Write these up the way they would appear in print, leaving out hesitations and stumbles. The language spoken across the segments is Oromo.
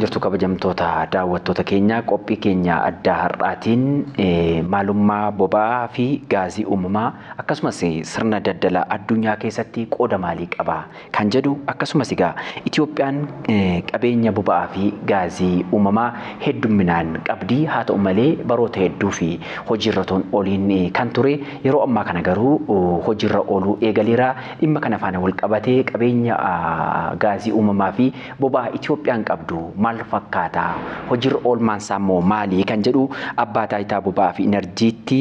jirtu kabajamtoota daawwattoota keenya qophii keenya adda har'aatiin maalummaa boba'aa fi gaazii uumamaa akkasumas sirna daldala addunyaa keessatti qooda maalii qaba kan jedhu akkasumas egaa Itoophiyaan qabeenya boba'aa fi gaazii uumamaa hedduminaan qabdi haa ta'u malee baroota hedduu fi hojiirra ooliin kan ture yeroo ammaa kana garuu hojiirra ooluu eegaleera dhimma kana faana wal qabatee qabeenya gaazii uumamaa fi boba'aa Itoophiyaan qabdu maal fakkaata hojiirra oolmaan isaa immoo maali kan jedhu abbaa taayitaa boba'aa fi enerjiitti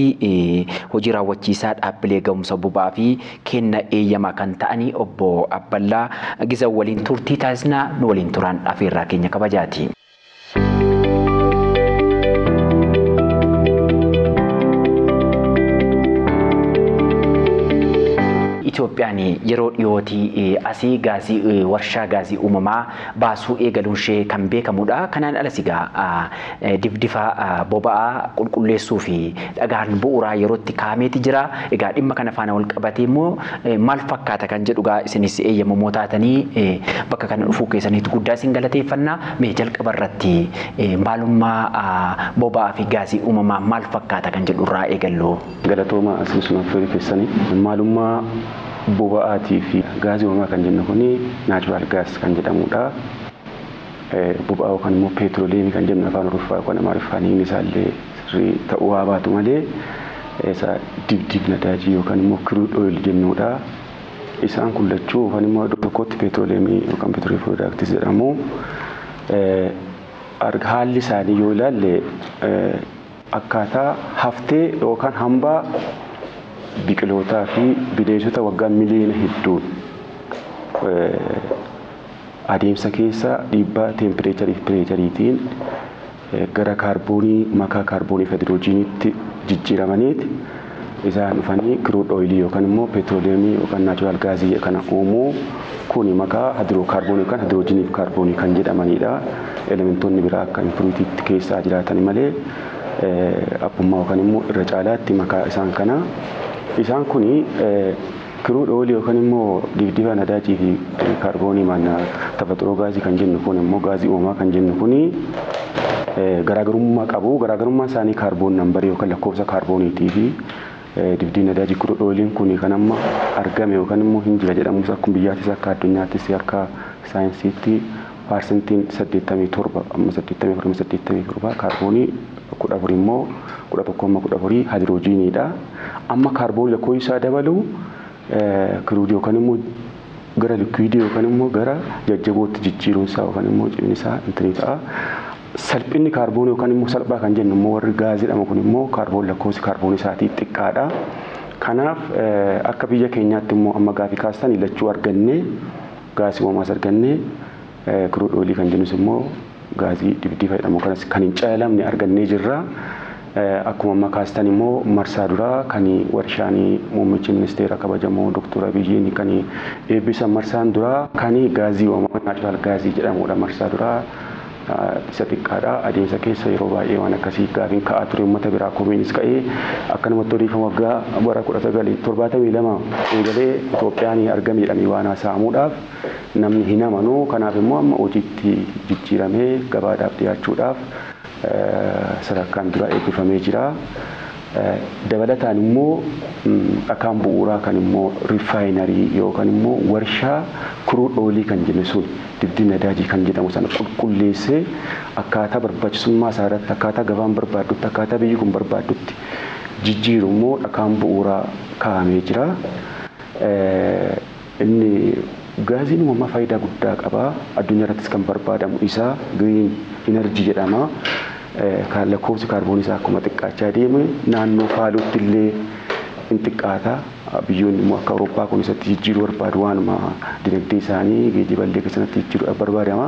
hojii raawwachiisaa dhaabbilee ga'umsa boba'aa fi kenna eeyyamaa kan ta'anii obbo Abballaa Gizaa waliin turtii taasisnaa nu waliin turan afeerraa keenya kabajaati. Itoophiyaan yeroo dhiyootii asii gaazii warshaa gaazii uumamaa baasuu eegaluun ishee kan beekamudha. Kanaan alas egaa dibdifa boba'aa qulqulleessuu fi dhagaan bu'uuraa yerootti kaameeti jira. Egaa dhimma kana faana wal qabatee immoo maal fakkaata kan jedhu egaa isinis eeyyamamoo taatanii bakka kana dhufuu keessaniitu guddaa isin galateeffannaa. Mee jalqaba irratti maalummaa boba'aa fi gaazii uumamaa maal fakkaata kan jedhu irraa eegallu. Galatooma asiin sun affeerii keessanii maalummaa boba'aatii fi gaazii uumamaa kan jennu kuni naachuraal gaas kan jedhamudha. Boba'aa yookaan immoo peetirooleemii kan jennu afaan Oromoo yookaan Amaariffaan hiikni isaallee sirrii ta'uu haa baatu malee isa dibdib nadaajii yookaan immoo crude oil jennudha. Isaan kun lachuu yookaan immoo iddoo tokkotti peetirooleemii yookaan peetirooleemii piroodaaktis jedhamu. Haalli isaanii yoo ilaalle akkaataa haftee yookaan hambaa biqilootaa fi bineensota waggaa miliyoona hedduun adeemsa keessa dhiibbaa teempireecharii fi pireechariitiin gara kaarboonii makaa kaarboonii fi hidroojiiniitti jijjiiramaniiti isaan dhufanii crude oil yookaan immoo peetirooleemii yookaan naachuraal gaazii kana uumuu kuni makaa hidrookaarboonii yookaan hidroojiinii fi kaarboonii kan jedhamanidha. Elementoonni biraa akka impuriitiitti keessaa jiraatan malee abbummaa yookaan immoo irra caalaatti makaa isaan kana. Isaan kuni crude oil yookaan immoo dibdiba nadaajii fi kaarboonii maana tafaxuroo gaazii kan jennu kun immoo gaazii uumamaa kan jennu kuni garaagarummaa qabu. Garaagarummaan isaanii kaarboon nambarii yookaan lakkoofsa kaarbooniitii fi dibdiba nadaajii crude oiliin kuni kan amma argame yookaan immoo hin jira jedhamus akkuma biyyaattis akka addunyaattis akka saayinsiitti parsentiin 87 amma 87 kaarboonii 14 immoo 11.14 hidroojiiniidha. Amma kaarboon lakkoofsi isaa dabalu crude yookaan immoo gara liquiidii yookaan immoo gara jajjabootti jijjiiruun isaa yookaan immoo cimni isaa intinii ta'a. Salphinni kaarboon yookaan immoo salphaa kan jennu immoo warri gaazii jedhamu kun immoo kaarboon lakkoofsi kaarboon isaatii xiqqaadha. Kanaaf akka biyya keenyaatti immoo amma gaafii kaastan lachuu argannee gaazii uumamaas argannee crude oil kan jennus immoo gaazii dibdiba jedhamu kanas kan hin caalamne argannee jirra. Akkuma amma kaastan immoo marsaa duraa kan warshaanii muummichi ministeera kabajamoo Dr. Abiyyiin kan eebbisan marsaan duraa kan gaazii uumamaa naachuraal gaazii jedhamudha. Marsaa duraa isa xiqqaadha. Adeemsa keessa yeroo baay'ee waan akkasii gaafiin ka'aa ture uummata biraa komiinis ka'ee akkanumatti odeeffama waggaa bara 1972 eegalee Itoophiyaan argame jedhamee waan haasa'amuudhaaf namni hin amanu. Kanaaf immoo amma hojiitti jijjiiramee gabaadhaaf dhiyaachuudhaaf sadarkaan dura eebbifamee jira. Dabalataan immoo dhakaan bu'uuraa kan immoo riifaayiinarii yookaan immoo warshaa crude oil kan jennu sun dibdiba nadaajii kan jedhamu sana qulqulleessee akkaataa barbaachisummaa isaa irratti akkaataa gabaan barbaaddutti akkaataa biyyi kun barbaaddutti jijjiiru immoo dhakaan bu'uuraa kaa'amee jira. Inni gaaziin uumamaa faayidaa guddaa qaba. Addunyaa irrattis kan barbaadamu isaa green energy jedhama. Kan lakkoofsi kaarboonii isaa akkuma xiqqaachaa deeme naannoo faaluutti illee in xiqqaata. Biyyoonni immoo akka Awurooppaa kun isatti jijjiiruu barbaadu waanuma dinagdee isaanii geejjiballee keessatti jijjiiruu barbaadama.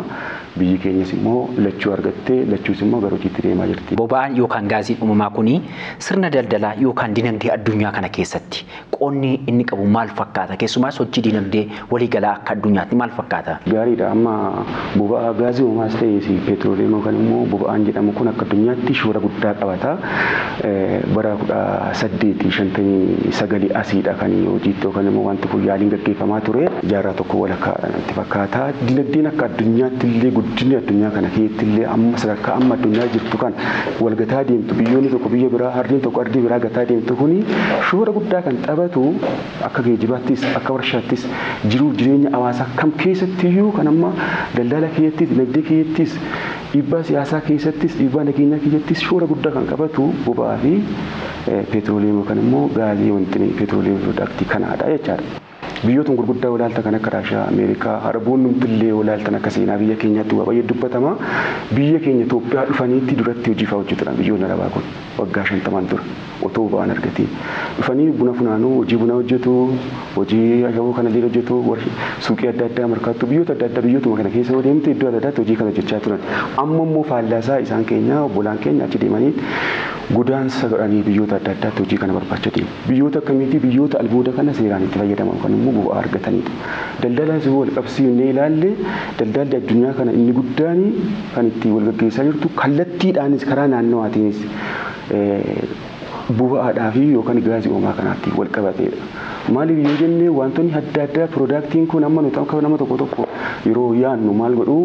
Biyyi keenyas immoo lachuu argattee lachuus immoo gara hojiitti deemaa jirti. Boba'aan yookaan gaazii uumamaa kuni sirna daldalaa yookaan dinagdee addunyaa kana keessatti qoonni inni qabu maal fakkaata? Keessumaa sochii dinagdee waliigalaa akka addunyaatti maal fakkaata? Gaariidha. Amma boba'aa gaazii uumamaas ta'ee peetirooleemii yookaan immoo boba'aan jedhamu kun akka addunyaatti shoora guddaa qabata. Bara 1859 asiidha kan hojiitti yookaan immoo wanti kun yaaliin gaggeeffamaa ture. Jaarraa tokko walakkaadhaan itti fakkaata. Dinagdeen akka addunyaatti illee guddinni addunyaa kana keessatti illee amma sadarkaa amma addunyaa jirtu kan wal gataa deemtu biyyoonni tokko biyya biraa hardiin tokko ardii biraa gataa deemtu kuni shoora guddaa kan taphatu akka geejjibaattis akka warshaattis jiruuf jireenya hawaasaa kam keessattiyyuu kan amma daldala keessattis dinagdee keessattis dhiibbaa siyaasaa keessattis dhiibbaa nageenyaa keessattis shoora guddaa kan qabatu boba'aa fi petrooleemii kan immoo gaazii wanti petrooleemii piroodaaktii kanaadha jechaadha. Biyyoota gurguddaa walaalta kan akka Raashiyaa, Ameerikaa, Araboonni illee walaaltan akka seenaa biyya keenyaatti waa baay'ee dubbatama. Biyya keenya Itoophiyaa dhufaniitti duratti hojii fa'aa hojjetan biyyoonni Arabaa kun waggaa 50 dura otoo ba'an argatiin. Dhufanii buna funaanuu, hojii buna hojjetu, hojii ashaboo kana illee hojjetu, suuqii adda addaa markaattu biyyoota adda addaa biyyootuma kana keessa yoo deemte iddoo adda addaatti hojii kana hojjechaa turan. Amma immoo faallaasaa isaan keenya obbolaan keenya achi deemanii gudaansa godhanii biyyoota adda addaatti hojii kana barbaacha deemu. Biyyoota akkamiitii biyyoota albuuda kana seeraan itti fayyadaman kan immoo bu'aa argatanidha. Daldala isii wal qabsiifnee ilaalle daldalli addunyaa kana inni guddaan kan itti wal gaggeessaa jirtu kallattiidhaanis karaa naannawaatiinis bu'aadhaa fi yookaan gaazii uumaa kanaatti wal qabateedha. Maaliif yoo jennee wantoonni adda addaa piroodaaktiin kun amma nuti akka nama tokko tokko yeroo yaannu maal godhu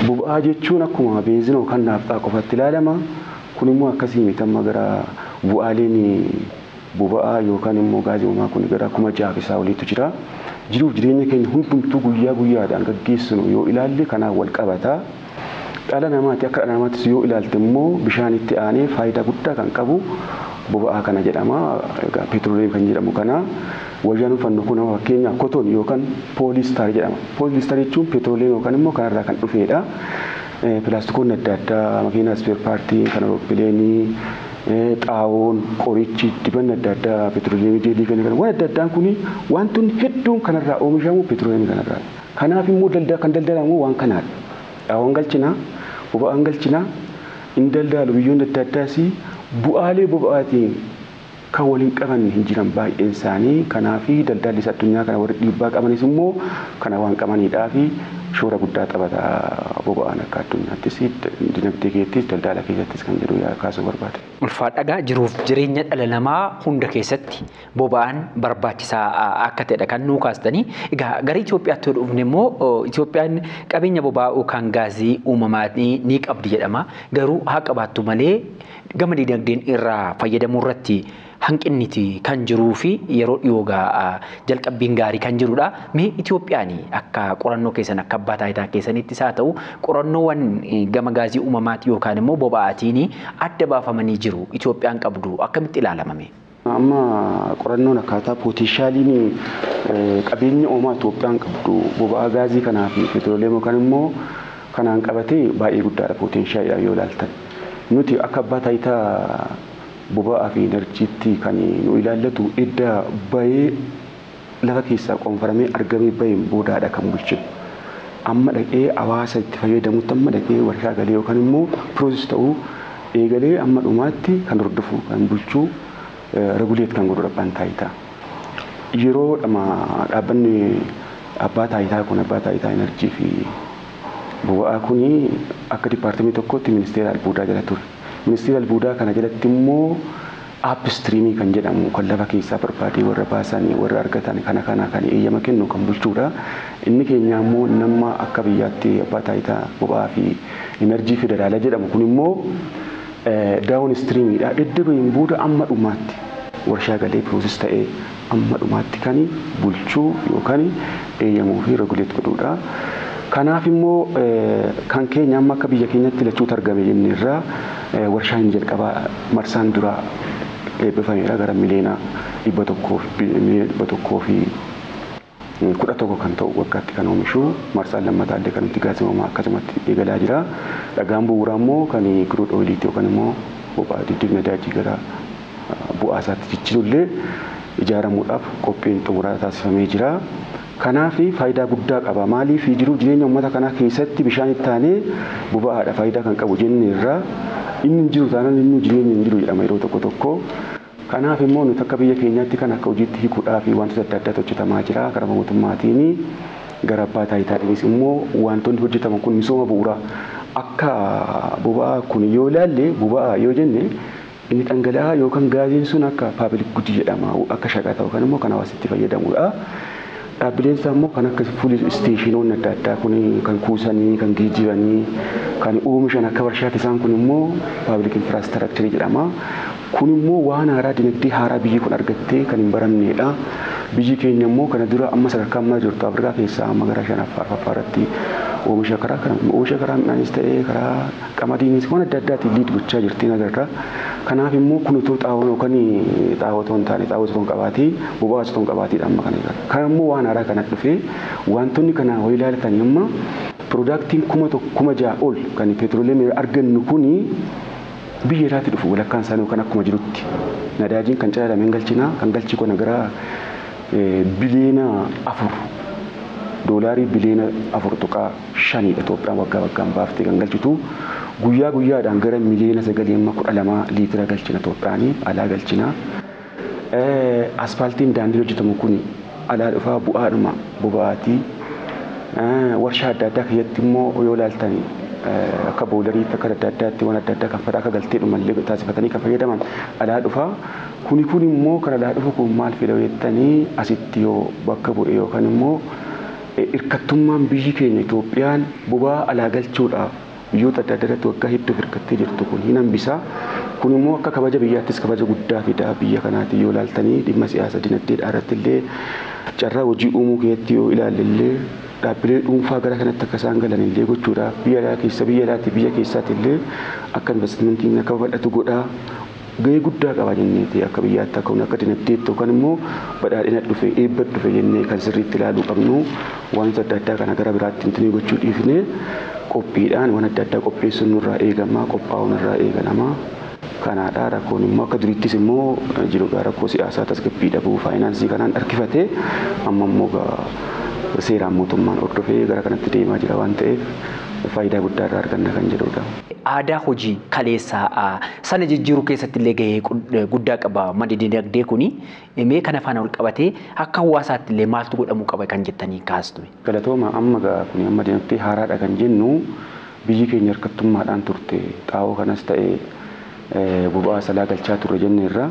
bu'aa jechuun akkuma beenzina yookaan naafxaa qofatti ilaalama. Kun immoo akkasii miti amma gara bu'aaleen boba'aa yookaan immoo gaazii uumaa kun gara 6,000 oliitu jira. Jiruuf jireenya keenya hundumtuu guyyaa guyyaadhaan gaggeessinu yoo ilaalle kanaan wal qabata. Dhala namaatti akka dhala namaattis yoo ilaalte immoo bishaanitti aanee faayidaa guddaa kan qabu boba'aa kana jedhama. Petrooleemii kan jedhamu kana wayyaan uffannu kun fakkeenyaaf kotoon yookaan pooliistar jedhama. Pooliistar jechuun petrooleemii yookaan immoo kanarraa kan dhufeedha. Pilaastikoonni adda addaa makiinaa ispeer paartii kan rooppiileenii xaawoon qorichi dibanni adda addaa petrooleemii deelii kan waan adda addaan kun wantoonni hedduun kanarraa oomishamu petrooleemii kanarraa. Kanaaf immoo kan daldalamu waan kanaadha. Xaawoon galchina, boba'aan galchina, inni daldalu biyyoonni adda addaas bu'aalee boba'aatiin kan waliin qaban hin jiran baay'een isaanii. Kanaaf daldalli addunyaa kana warri dhiibbaa qabanis immoo kana waan qabaniidhaa fi shoora guddaa taphata boba'aan akka addunyaattis dinagdee keessattis daldala keessattis kan jedhu kaasuu barbaada. Ulfaadhagaa jiruuf jireenya dhala namaa hunda keessatti boba'aan barbaachisaa akka ta'edha kan nuu kaastanii. Egaa gara Itoophiyaatti yoo dhufne immoo Itoophiyaan qabeenya boba'aa yookaan gaazii uumamaa ni qabdi jedhama. Garuu haa qabaattu malee gama dinagdeen irraa fayyadamuu irratti hanqinniti kan jiruu fi yeroo dhiyoogaa jalqabbiin gaarii kan jirudha. Mee Itoophiyaan akka qorannoo keessan akka abbaa taayitaa keessanittis haa ta'u qorannoowwan gama gaazii uumamaati yookaan immoo boba'aatiin adda baafamanii jiru Itoophiyaan qabdu akkamitti ilaalamame? Amma qorannoon akkaataa pootishaaliin qabeenya uumaa Itoophiyaan qabdu boba'aa gaazii kanaa fi petrooleemii yookaan immoo kanaan qabatee baay'ee guddaadha pootishaaliidha yoo ilaaltan. Nuti akka abbaa taayitaa boba'aa fi enerjiitti kan nu ilaallatu edda bahee lafa keessaa qoonfaramee argamee baheen boodaadha kan bulchinu. Amma dhaqee hawaasa itti fayyadamutti amma dhaqee warshaa galee yookaan immoo pirooses ta'uu eegalee amma dhumaatti kan hordofu kan bulchuu reguleet kan godhu abbaan taayitaa. Yeroo dhaabbanni abbaa taayitaa kun abbaa taayitaa enerjii fi boba'aa kuni akka dipaartimentii tokkotti ministeera albuudaa jala ture. Ministeera albuudaa kana jalatti immoo upstreamii kan jedhamu kan lafa keessaa barbaadee warra baasan warra argatan kana kan eeyyama kennu kan bulchuudha. Inni keenya immoo nama akka biyyaatti abbaa taayitaa boba'aa fi enerjii federaalaa jedhamu kun immoo downstreamiidha. Edda bahin booda amma dhumaatti warshaa galee pirooses ta'ee amma dhumaatti kan bulchuu yookaan eeyyamuu fi reguleet godhuudha. Kanaaf immoo kan keenya amma akka biyya keenyatti lachuutu argame jenneerraa warshaan jalqabaa marsaan dura eebbifameera gara miliyoona 100 fi 11 kan ta'u waggaatti kan oomishu marsaan lammataa illee kan nuti gaazii uumamaa akkasumatti eegalaa jira. Dhagaan bu'uuraa immoo kan crude oiliitti yookaan immoo boba'aa diddiigna daajii gara bu'aa isaatti jijjiirullee ijaaramuudhaaf qophiin xumuraa taasifamee jira. Kanaaf faayidaa guddaa qaba. Maaliif jiruuf jireenya uummata kanaa keessatti bishaan itti aanee boba'aadha faayidaa kan qabu jenneerraa inni jiru taanaan inni jireenya hin jiru jedhama yeroo tokko tokko. Kanaaf immoo nuti akka biyya keenyaatti kan akka hojiitti hiikuudhaa fi wantoota adda addaatu hojjetamaa jira gara mootummaatiin gara abbaa taayitaatiinis immoo wantoonni hojjetaman kun misooma bu'uuraa akka boba'aa kun yoo ilaalle boba'aa yoo jenne inni dhangala'aa yookaan gaaziin sun akka paabliik guddi jedhama akka shaqaa ta'u kan immoo kan hawaasatti fayyadamudha. dhaabbileen isaa immoo kan akka fuul isteeshinoonni adda addaa kun kan kuusanii kan geejjibanii kan oomishan akka warshaatti isaan kun immoo paabliik infiraastirakcharii jedhama. Kun immoo waan haaraa dinagdee haaraa biyyi kun argattee kan hin baramneedha. Biyyi keenya immoo kana dura amma sadarkaa ammaa jirtu Afrikaa keessaa amma gara Affaaritti oomisha karaa midhaanis ta'ee karaa qamadiinis waan adda addaatiin liid gochaa jirtiin agarra. Kanaaf immoo kun utuu xaawoo yookaan xaawoo otoo hin taane xaawoo otoo hin qabaatii boba'aa otoo hin qabaatiidha amma kana irra. Kana immoo waan haaraa kana dhufee wantoonni kana hoo ilaaltan amma piroodaaktiin 6,000 ol kan peetirooleemii argannu kuni biyya alaatti dhufu walakkaan isaanii yookaan akkuma jirutti nadaajiin kan calalameen galchinaa kan galchi kun gara biliyoona 4 doolaarii biliyoona 4.5 Itoophiyaan waggaa waggaan baaftee kan galchitu guyyaa guyyaadhaan gara miliyoona 9.12 liitira galchina Itoophiyaanii alaa galchina. Asfaaltiin daandii hojjetamu kun alaa dhufaa bu'aadhuma boba'aatii warshaa adda addaa keessatti immoo yoo ilaaltanii akka boolariitti akka adda addaatti waan adda addaa kan fadhaa akka galtee dhumallee taasifatanii kan fayyadaman alaa dhufaa. Kun immoo kan alaa dhufu kun maal fedha jettanii asitti yoo bakka bu'e yookaan immoo hirkattummaan biyyi keenya Itoophiyaan boba'aa alaa galchuudhaaf biyyoota adda addaatti waggaa hedduu hirkattee jirtu kun hin hambisa. Kun immoo akka kabaja biyyaattis kabaja guddaa fida biyya kanaatti yoo ilaaltanii dhimma siyaasa dinagdee irratti illee carraa hojii uumuu keessatti yoo ilaalle illee dhaabbilee dhuunfaa gara kanatti akka isaan galan illee gochuudhaaf biyya alaatti biyya keessaatti illee akka investimentiin akka babal'atu godhaa gahee guddaa qaba jenneeti akka biyyaatti akka dinagdeetti yookaan immoo badhaadhina dhufe eebba dhufe jennee kan sirriitti ilaaluu qabnu wantoota adda addaa kana gara biraatti hintinee gochuu dhiifne qophiidhaan waan adda addaa qopheessuun nurraa eegama qophaa'uun nurraa eeganama. Kanaadhaa rakkoon immoo akka duriittis immoo jiru rakkoo siyaasaa tasgabbii dhabuu faayinaansii kanaan harkifate amma immoo seeraan mootummaan hordofee gara kanatti deemaa jira waan ta'eef faayidaa guddaa irraa arganna kan jedhudha. Aadaa hojii kaleessaa sana jijjiiruu keessatti illee gahee guddaa qaba maddi dinagdee kuni mee kana faana wal qabatee akka hawaasaatti illee maaltu godhamuu qaba kan jettanii kaastu. Galatooma amma kun amma dinagdee haaraadha kan jennu biyyi keenya hirkattummaadhaan turte xaawoo kanas ta'ee boba'aa salaa galchaa turre jenneerra.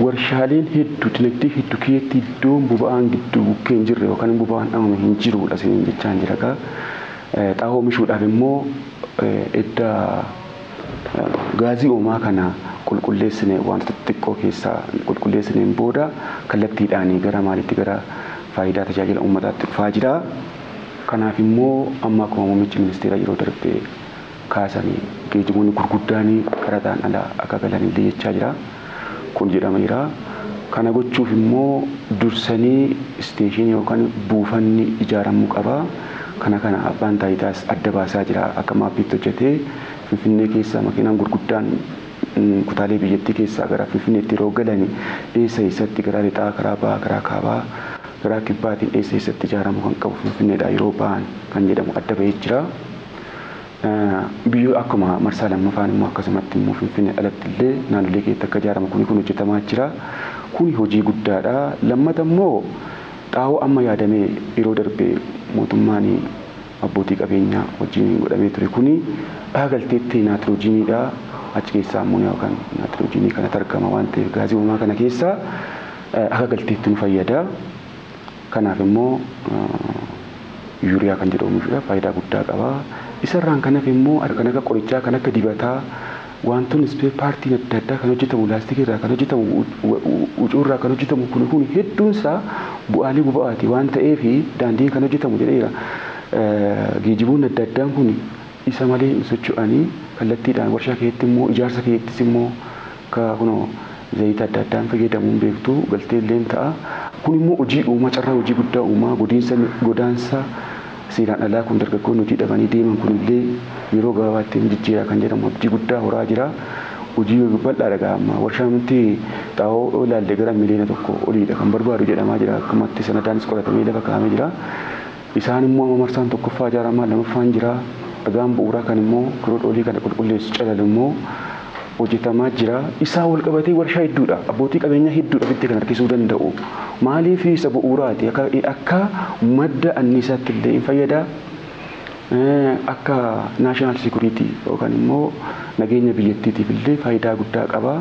Warshaaleen hedduu dinagdee hedduu keessatti iddoon boba'aan gidduu bukkee hin jirre yookaan boba'aan dhamame hin jirudha isiniin jechaan jira ka. Xaawoo oomishuudhaaf immoo edda gaazii uumaa kana qulqulleessine wantoota xixiqqoo keessaa qulqulleessineen booda kallattiidhaan gara maalitti gara faayidaa tajaajila uummataatti dhufaa jira. Kanaaf immoo amma akkuma muummichi ministeera yeroo darbee kaasanii geejjiboonni gurguddaan qaraxaan alaa akka galan illee jechaa jira. Kun jedhama jira. Kana gochuuf immoo dursanii isteeshinii yookaan buufanni ijaaramuu qaba. Kana abbaan taayitaas adda baasaa jira akka maappiitti hojjetee Finfinnee keessaa makiinaan gurguddaan kutaalee biyyattii keessaa gara Finfinneetti yeroo galan eessatti gara lixaa karaa bahaa karaa kaabaa gara kibbaatiin eessatti ijaaramuu kan qabu Finfinneedhaa yeroo bahan kan jedhamu adda bahee jira. Biyyo akkuma marsaa lammaffaan immoo akkasumatti immoo Finfinnee alatti illee naannolee keessatti akka ijaaramu kun hojjetamaa jira. Kun hojii guddaadha. Lammata immoo xaawoo amma yaadamee yeroo darbee mootummaan abbootii qabeenyaa wajjin godhamee ture kuni galteetti naatiroojiiniidha. Achi keessaa ammooniyaa yookaan naatiroojiinii kanatti argama waan ta'eef gaazii uumamaa kana keessaa akka galteetti nu fayyada. Kanaaf immoo yuuriyaa kan jedhamu faayidaa guddaa qaba. Isarraan kanaaf immoo kan akka qorichaa kan akka dibataa wantoonni ispee paartiin adda addaa kan hojjetamu laastikii irraa kan hojjetamu huccuu irraa kan hojjetamu kun hedduun isaa bu'aalee boba'aati waan ta'eef daandiin kan hojjetamu jedheera. Geejjiboonni adda addaan kun isa malee socho'anii kallattiidhaan warshaa keessatti immoo ijaarsa keessattis immoo kunoo zayita adda addaan fayyadamuun beektu galtee illee ta'a. Kun immoo hojii uumaa carraa hojii guddaa uumaa godaansa seeraan alaa kun dargaggoonni hojii dhabanii deeman kunillee yeroo gabaabaatti jijjiiraa kan jedhamu hojii guddaa horaa jira. Hojii bal'aadha amma warshaan nuti xaawoo ilaalle gara miliyoona 1 oliidha kan barbaadu jedhamaa jira. Akkumatti sanadaanis qoratamee lafa kaa'amee jira. Isaan immoo marsaan tokkoffaa ijaaramaa lamaffaan jira. Dhagaan bu'uuraa kan immoo kiroodha olii kana qulqulleessu calalu immoo hojjetamaa jira. Isaa wal qabatee warshaa hedduudha. Abbootii qabeenyaa hedduudha bitti kan harkisuu danda'u. Maaliif isa bu'uuraati akka madda anniisaatti illee hin fayyada. Akka naashinaal seekuriitii yookaan immoo nageenya biyyattiitiif illee faayidaa guddaa qaba.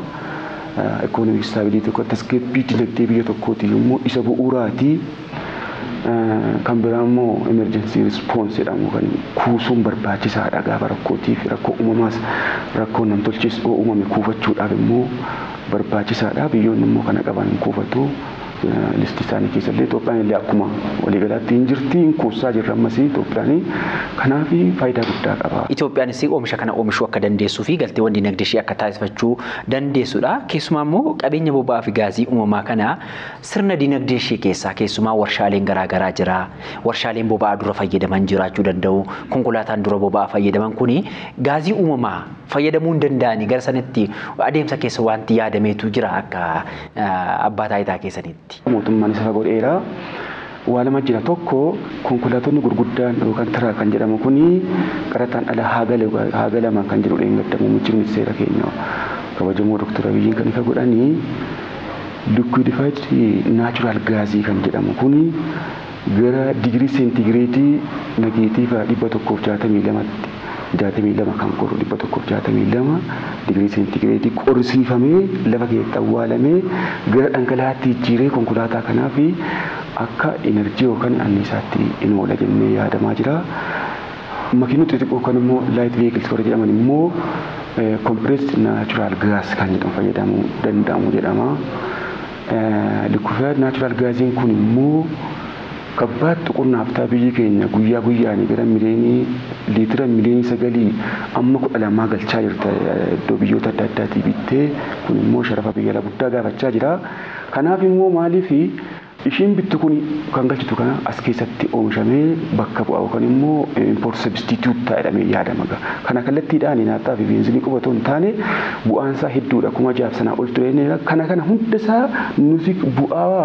economic stability tokko tasgabbii dinagdee biyya tokkooti immoo isa bu'uuraati. Kan biraa immoo emergency response jedhamu kan kuusuun barbaachisaadha gaafa rakkootiif rakkoo uumamaas rakkoo namtolchees uumame kuufachuudhaaf immoo barbaachisaadha. Biyyoonni immoo kana qaban kuufatu. Listi isaanii keessallee Itoophiyaan illee akkuma waliigalaatti hin jirti hin kuusaa jirra ammas Itoophiyaan kanaaf faayidaa guddaa qaba. Itoophiyaanis oomisha kana oomishuu akka dandeessuu fi galteewwan dinagdee ishee akka taasifachuu dandeessudha. Keessumaa immoo qabeenya boba'aa fi gaazii uumamaa kana sirna dinagdee ishee keessaa keessumaa warshaaleen garaagaraa jira. Warshaaleen boba'aa dura fayyadaman jiraachuu danda'u. Konkolaataan dura boba'aa fayyadaman kuni gaazii uumamaa fayyadamuu hin danda'ani gara sanatti adeemsa keessa wanti yaadameetu jira akka abbaa taayitaa keessanitti. Mootummaan isa godheera. Waa lama jira tokko konkolaattonni gurguddaan yookaan taraa kan jedhamu kuni qaraxaan ala haagalaman kan jedhu dheengaddamu muummichi ministeera keenya kabajamoo Dr. Abiyyiin kan ifa godhanii liquefied natural gaasii kan jedhamu kuni gara digirii seentigireetii negatiiva 162 kan qoru 162 digirii seentigireetii qorrisiifamee lafa keessatti awwaalamee gara dhangalaatti jijjiiree konkolaataa kanaaf akka enerjii yookaan anniisaatti in oola jennee yaadamaa jira. Makiinota xixiqqoo kan immoo light vehicles warra jedhaman immoo compressed natural gas kan jedhamu fayyadamuu danda'amu jedhama. Liquefied natural gaasiin kun immoo kabbaatti qonnaaftaa biyyi keenya guyyaa guyyaan gara liitira miliyoonii 9 amma 12 galchaa jirta iddoo biyyoota adda addaatii bittee kun immoo sharafa biyya guddaa gaafachaa jira. Kanaaf immoo maaliif ishiin bittu kun kan galchitu kana as keessatti oomishamee bakka bu'aa yookaan immoo import substitute ta'edhamee yaadama. Kana kallattiidhaan nyaattaa fi beenzinii qofatu hin taane bu'aan isaa hedduudha. Kuma jaaf sanaa ol tureera. Kana hunda isaa nuti bu'aa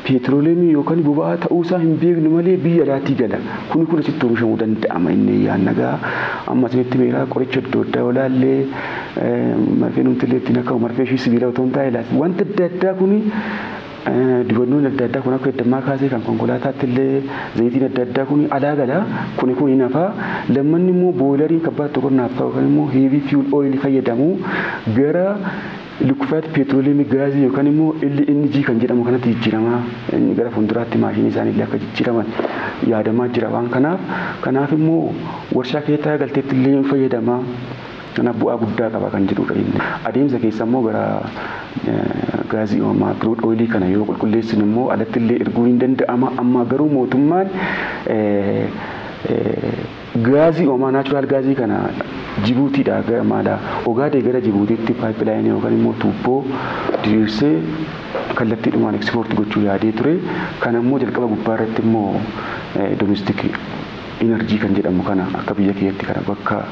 petrooleemii yookaan boba'aa ta'uu isaa hin beeknu malee biyya alaatii gala. Kun asitti oomishamuu danda'ama inni yaannagaa. Amma asinitti meeraa qoricha adda addaa olaallee marfee numtillee ittiin akka marfee fi sibiila otoo hin taane wanta adda addaa kuni dibannoon adda addaa kun akka heddummaa kaasee kan konkolaataatti illee zayitiin adda addaa kun alaa gala kun nafa lammanni immoo booyilariin kabbaatti qonnaaf ta'u kan immoo heavy fuel oil fayyadamu gara liquefied petroleum gaasii yookaan immoo LNG kan jedhamu kanatti jijjiirama gara fuulduraatti maashinii isaanii illee akka jijjiiraman yaadamaa jira waan kanaaf immoo warshaa keessatti galteetti illee fayyadama. Kana bu'aa guddaa qaba kan jedhudha inni. Adeemsa keessa immoo gara gaazii uumamaa crude oil kana yoo qulqulleessin immoo alatti illee erguu hin danda'ama. Amma garuu mootummaan gaazii uumamaa natural gaazii kana Jibuutiidhaa gara maala Ogaadee gara Jibuutiitti pipeline yookaan immoo tuubboo diriirsee kallattiidhumaan export gochuu yaadee ture. Kana immoo jalqaba gubbaa irratti immoo domestic energy kan jedhamu kana akka biyya keetti kana bakka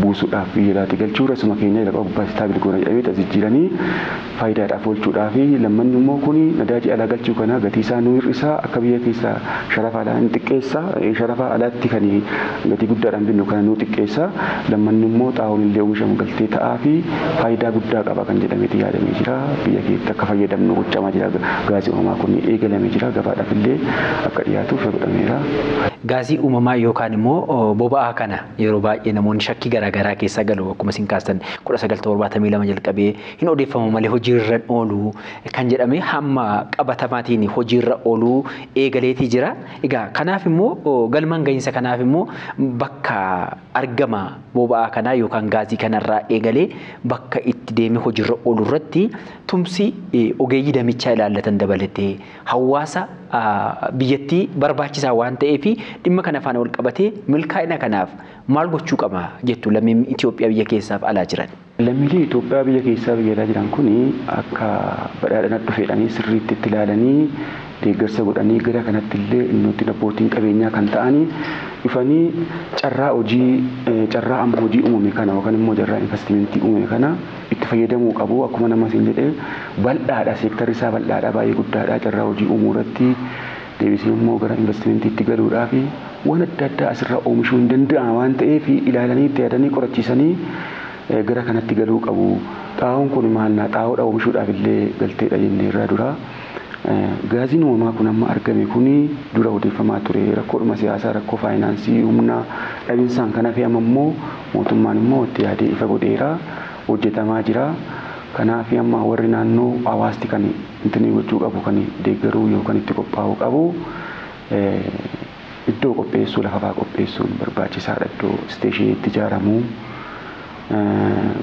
buusuudhaaf biyya alaatti galchuudha. Suma keenya jalqaba gubbaa istaabil goona jedhamee tajaajiilanii faayidaadhaaf oolchuudhaaf lammanni immoo kuni nadaajii alaa galchuu kana gatii isaa nu hir'isaa akka biyya keessa sharafa alaa hin xiqqeessa sharafa alaatti kan gatii guddaadhaan binnu kana nu xiqqeessa lammanni immoo xaa'oon illee oomishamu galtee ta'aa fi faayidaa guddaa qaba kan jedhameeti yaadamee jira. Biyya keetti akka fayyadamnu gochamaa jira. Gaazii uumamaa kun eegalamee jira gabaadhaaf illee akka dhiyaatuuf godhameera. Gaazii uumamaa yookaan immoo boba'aa kana yeroo baay'ee namoonni shakkii garaagaraa keessa galu akkuma isin kaastan 1972 jalqabee hin odeeffamu malee hojiirra oolu kan jedhame hamma qabatamaatiin hojiirra oolu eegaleetii jira. Egaa kanaaf immoo galmaan gahinsa kanaaf immoo bakka argama boba'aa kanaa yookaan gaazii kanarraa eegalee bakka itti deemee hojiirra oolu irratti tumsi ogeeyyii damichaa ilaallatan dabalatee hawaasa biyyattii barbaachisaa waan ta'eef dhimma kana faana wal qabatee milkaa'ina kanaaf maal gochuu qaba jettu lammiin Itoophiyaa biyya keessaaf alaa jiran. Lammiilee Itoophiyaa biyya keessaa biyya alaa jiran kuni akka badhaadhina dhufeedhanii sirriitti itti ilaalanii deeggarsa godhanii gara kanatti illee nuti abbootiin qabeenyaa kan ta'anii dhufanii carraa amma hojii uumame kana yookaan immoo carraa investimentii uumame kana itti fayyadamuu qabu. Akkuma nama isin jedhee bal'aadha seektarri isaa bal'aadha baay'ee guddaadha carraa hojii uumuu irratti deebisee immoo gara investimentiitti galuudhaaf waan adda addaa asirraa oomishuu hin danda'ama waan ta'eef ilaalanii itti yaadanii qorachiisanii gara kanatti galuu qabu. Xaa'oon kun maalna xaa'oodha oomishuudhaaf illee galteedha jennee irraa dura. Gaaziin uumamaa kun amma argame kuni dura odeeffamaa ture rakkoodhuma siyaasaa rakkoo faayinaansii humna dhabinsaan kana fi amma immoo mootummaan immoo itti yaadee ifa godheera hojjetamaa jira. Kanaaf amma warri naannoo hawaasti kan intini gochuu qabu kan deeggaruu yookaan itti qophaa'uu qabu iddoo qopheessuu lafa qopheessuun barbaachisaadha. Iddoo isteeshiniitti ijaaramuu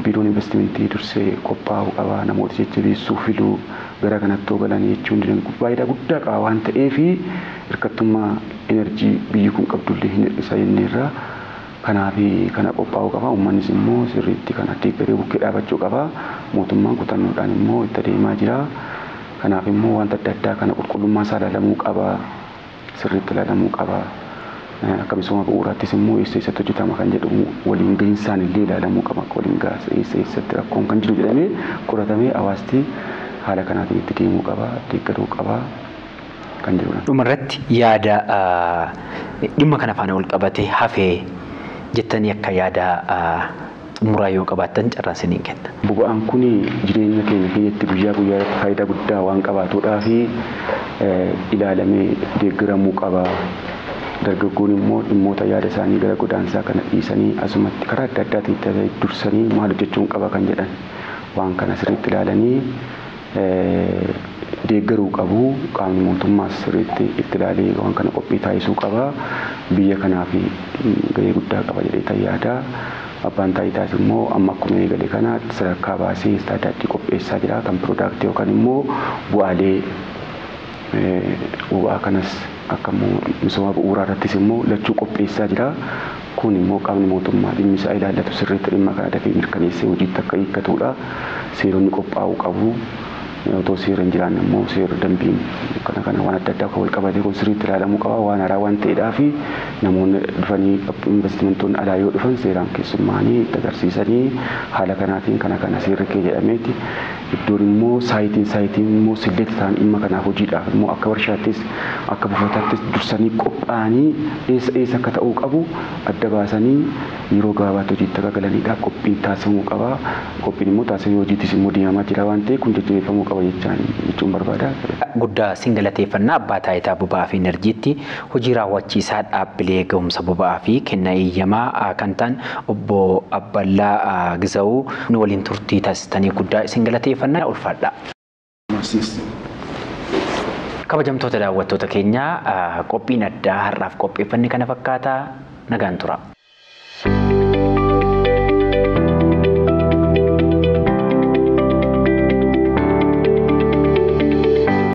biiroon investimentii dursee qophaa'uu qaba. Namoota jajjabeessuu filuu gara kanatti galanii jechuun faayidaa guddaa qaba waan ta'eef hirkattummaa enerjii biyyi kun qabdullee hin hir'isa jenneerra. Kanaaf kana qophaa'uu qaba. Uummannis immoo sirriitti kana deeggaree bukkee dhaabachuu qaba. Mootummaan kutannoodhaan immoo itti adeemaa jira. Kanaaf immoo wanta adda addaa kana qulqullummaa isaa ilaalamuu qaba. Sirriitti ilaalamuu qaba. Akka misooma bu'uuraattis immoo eessatti hojjetama kan jedhamu waliin gahiinsaan illee ilaalamuu qaba. Waliin gaasa eessatti rakkoon kan jiru jedhamee qoratamee hawaasti haala kanaatiin itti deemuu qaba, deeggaruu qaba kan jirudha. Dhumarratti yaada dhimma kana faana wal qabatee hafee jettanii akka yaada xumuraa yoo qabaattan carraa isiniin kenna. Bu'aan kun jireenya keenya keessatti guyyaa guyyaatti faayidaa guddaa waan qabaatuudhaa fi ilaalamee deeggaramuu qaba. Dargaggoon immoo dhimmoota yaada isaanii gara godaansaa kana dhiisanii asumatti karaa adda addaatiin dursanii maal hojjechuun qaba kan jedhan waan kana sirriitti ilaalanii deeggaruu qabu. Qaamni mootummaas sirriitti itti ilaalee waan kana qophii taasisuu qaba. Biyya kanaaf gahee guddaa qaba jedhee yaada. Abbaan taayitaas immoo amma akkuma eegale kana sadarkaa baasee istaandardii qopheessaa jira kan piroodaaktii yookaan immoo bu'aalee bu'aa kanas akka misooma bu'uuraa irrattis immoo lachuu qopheessaa jira. Kun immoo qaamni mootummaa dhimmi isaa ilaallatu sirriitti dhimma kana dafee mirkaneessee hojiitti akka hiikkatudha. Seeronni qophaa'uu qabu. Otoo seera hin jiraanne immoo seera dambiin kana waan adda addaa kan wal qabatee kun sirriitti ilaalamuu qaba. Waan haaraa waan ta'eedhaaf namoonni dhufanii investimentoonni alaa yoo dhufan seeraan keessummaanii itti agarsiisanii haala kanaatiin kana seerri kee jedhameeti. Iddoon immoo saayitiin immoo silleetti ta'an dhimma kanaaf hojiidhaaf immoo akka warshaattis akka buufataattis dursanii qophaa'anii eessa akka ta'uu qabu adda baasanii yeroo gabaabaatti hojiitti akka galaniidhaaf qophiin taasifamuu qaba. Qophiin immoo taasifamee hojiittis immoo deemamaa jira waan ta'eef kun jajjabeeffamuu qaba jechuun barbaada. Guddaa singalateeffannaa abbaa taayitaa boba'aa fi enerjiitti hojii raawwachiisaa dhaabbilee ga'umsa boba'aa fi kennaa eeyyamaa kan ta'an obbo Abballaa Gizawuu nu waliin turtii taasistanii guddaa singalateeffannaa ulfaadha. Kabajamtoota daawwattoota keenyaa qophiin addaa har'aaf qopheeffanne kana fakkaata nagaan tura.